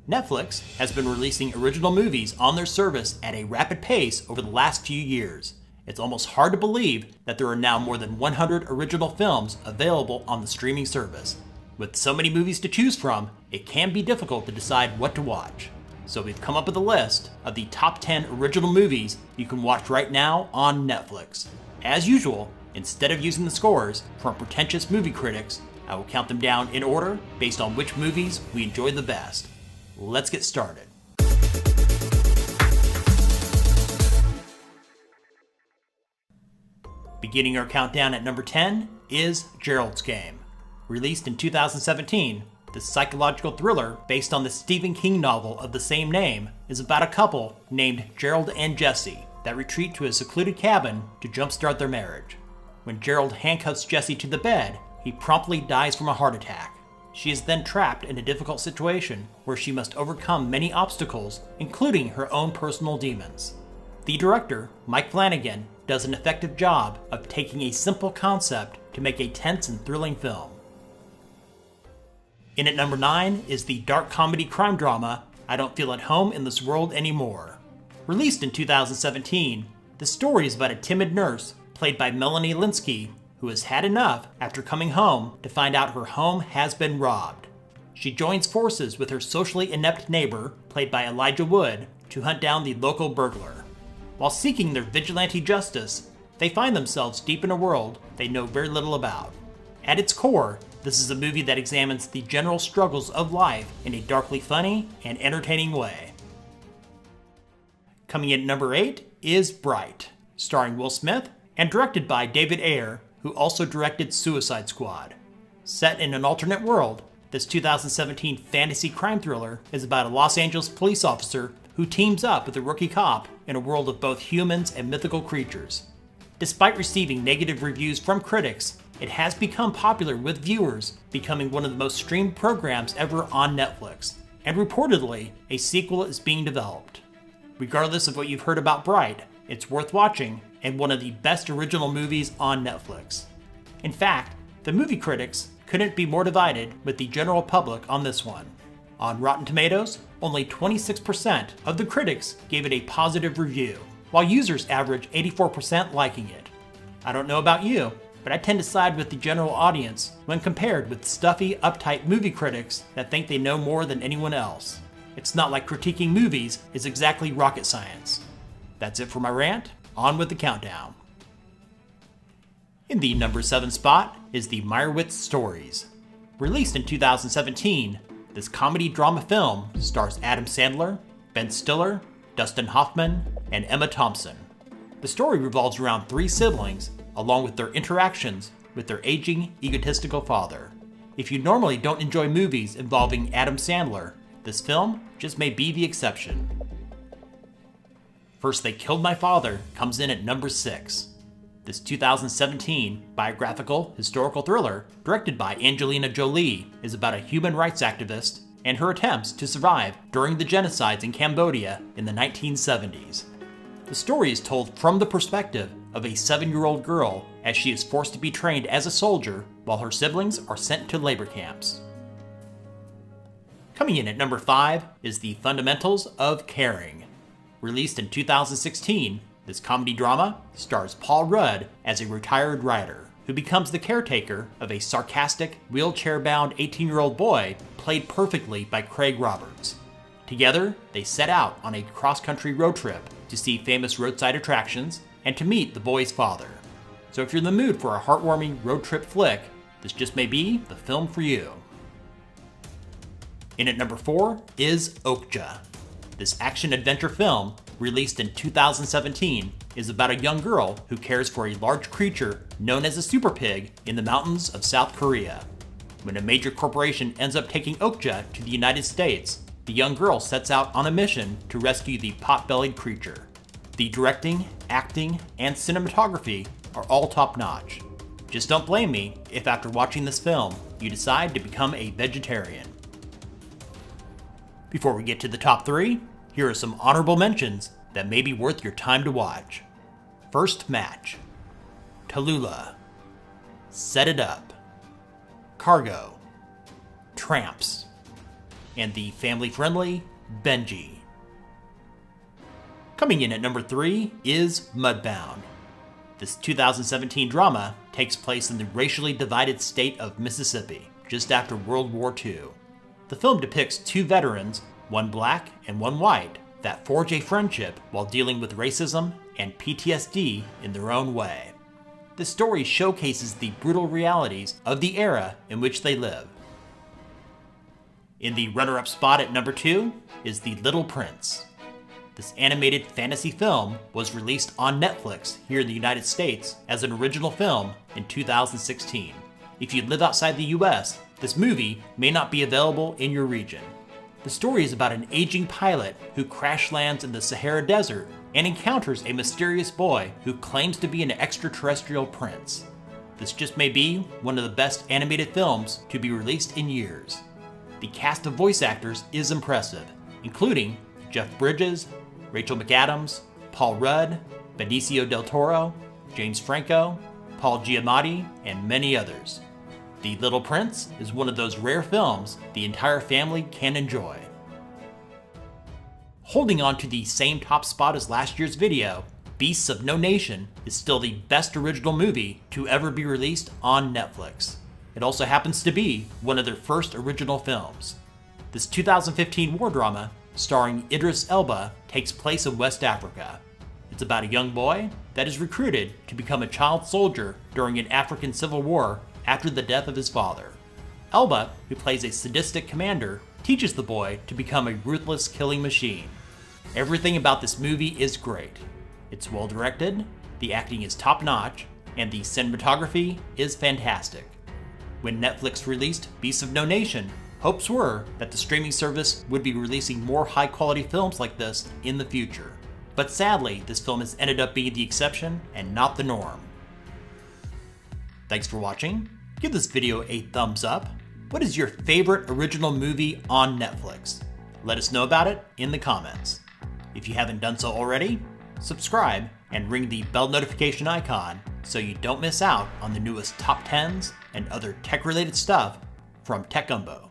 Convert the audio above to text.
Netflix has been releasing original movies on their service at a rapid pace over the last few years. It's almost hard to believe that there are now more than 100 original films available on the streaming service. With so many movies to choose from, it can be difficult to decide what to watch. So we've come up with a list of the top 10 original movies you can watch right now on Netflix. As usual, instead of using the scores from pretentious movie critics, I will count them down in order based on which movies we enjoy the best. Let's get started. Beginning our countdown at number 10 is Gerald's Game. Released in 2017, this psychological thriller based on the Stephen King novel of the same name is about a couple named Gerald and Jesse that retreat to a secluded cabin to jumpstart their marriage. When Gerald handcuffs Jesse to the bed, he promptly dies from a heart attack. She is then trapped in a difficult situation where she must overcome many obstacles, including her own personal demons. The director, Mike Flanagan, does an effective job of taking a simple concept to make a tense and thrilling film. In at number 9 is the dark comedy crime drama, I Don't Feel at Home in This World Anymore. Released in 2017, the story is about a timid nurse, played by Melanie Lynskey, who has had enough after coming home to find out her home has been robbed. She joins forces with her socially inept neighbor, played by Elijah Wood, to hunt down the local burglar. While seeking their vigilante justice, they find themselves deep in a world they know very little about. At its core, this is a movie that examines the general struggles of life in a darkly funny and entertaining way. Coming in at number 8 is Bright, starring Will Smith and directed by David Ayer, who also directed Suicide Squad. Set in an alternate world, this 2017 fantasy crime thriller is about a Los Angeles police officer who teams up with a rookie cop in a world of both humans and mythical creatures. Despite receiving negative reviews from critics, it has become popular with viewers, becoming one of the most streamed programs ever on Netflix, and reportedly, a sequel is being developed. Regardless of what you've heard about Bright, it's worth watching and one of the best original movies on Netflix. In fact, the movie critics couldn't be more divided with the general public on this one. On Rotten Tomatoes, only 26% of the critics gave it a positive review, while users average 84% liking it. I don't know about you, but I tend to side with the general audience when compared with stuffy, uptight movie critics that think they know more than anyone else. It's not like critiquing movies is exactly rocket science. That's it for my rant. On with the countdown. In the number 7 spot is the Meyerowitz Stories. Released in 2017, this comedy drama film stars Adam Sandler, Ben Stiller, Dustin Hoffman, and Emma Thompson. The story revolves around 3 siblings, along with their interactions with their aging, egotistical father. If you normally don't enjoy movies involving Adam Sandler, this film just may be the exception. First They Killed My Father comes in at number 6. This 2017 biographical historical thriller, directed by Angelina Jolie, is about a human rights activist and her attempts to survive during the genocides in Cambodia in the 1970s. The story is told from the perspective of a 7-year-old girl as she is forced to be trained as a soldier while her siblings are sent to labor camps. Coming in at number 5 is The Fundamentals of Caring. Released in 2016, this comedy drama stars Paul Rudd as a retired writer who becomes the caretaker of a sarcastic, wheelchair-bound 18-year-old boy played perfectly by Craig Roberts. Together, they set out on a cross-country road trip to see famous roadside attractions and to meet the boy's father. So if you're in the mood for a heartwarming road trip flick, this just may be the film for you. In at number 4 is Okja. This action-adventure film, released in 2017, is about a young girl who cares for a large creature known as a super pig in the mountains of South Korea. When a major corporation ends up taking Okja to the United States, the young girl sets out on a mission to rescue the pot-bellied creature. The directing, acting, and cinematography are all top-notch. Just don't blame me if after watching this film, you decide to become a vegetarian. Before we get to the top 3, here are some honorable mentions that may be worth your time to watch. First Match, Tallulah, Set It Up, Cargo, Tramps, and the family-friendly Benji. Coming in at number 3 is Mudbound. This 2017 drama takes place in the racially divided state of Mississippi, just after World War II. The film depicts two veterans, one black and one white, that forge a friendship while dealing with racism and PTSD in their own way. The story showcases the brutal realities of the era in which they live. In the runner-up spot at number 2 is The Little Prince. This animated fantasy film was released on Netflix here in the United States as an original film in 2016. If you live outside the US, this movie may not be available in your region. The story is about an aging pilot who crash lands in the Sahara Desert and encounters a mysterious boy who claims to be an extraterrestrial prince. This just may be one of the best animated films to be released in years. The cast of voice actors is impressive, including Jeff Bridges, Rachel McAdams, Paul Rudd, Benicio del Toro, James Franco, Paul Giamatti, and many others. The Little Prince is one of those rare films the entire family can enjoy. Holding on to the same top spot as last year's video, Beasts of No Nation is still the best original movie to ever be released on Netflix. It also happens to be one of their first original films. This 2015 war drama, starring Idris Elba, takes place in West Africa. It's about a young boy that is recruited to become a child soldier during an African civil war after the death of his father. Elba, who plays a sadistic commander, teaches the boy to become a ruthless killing machine. Everything about this movie is great. It's well directed, the acting is top-notch, and the cinematography is fantastic. When Netflix released Beasts of No Nation, hopes were that the streaming service would be releasing more high-quality films like this in the future. But sadly, this film has ended up being the exception and not the norm. Thanks for watching. Give this video a thumbs up. What is your favorite original movie on Netflix? Let us know about it in the comments. If you haven't done so already, subscribe and ring the bell notification icon so you don't miss out on the newest top 10s and other tech-related stuff from Tech Gumbo.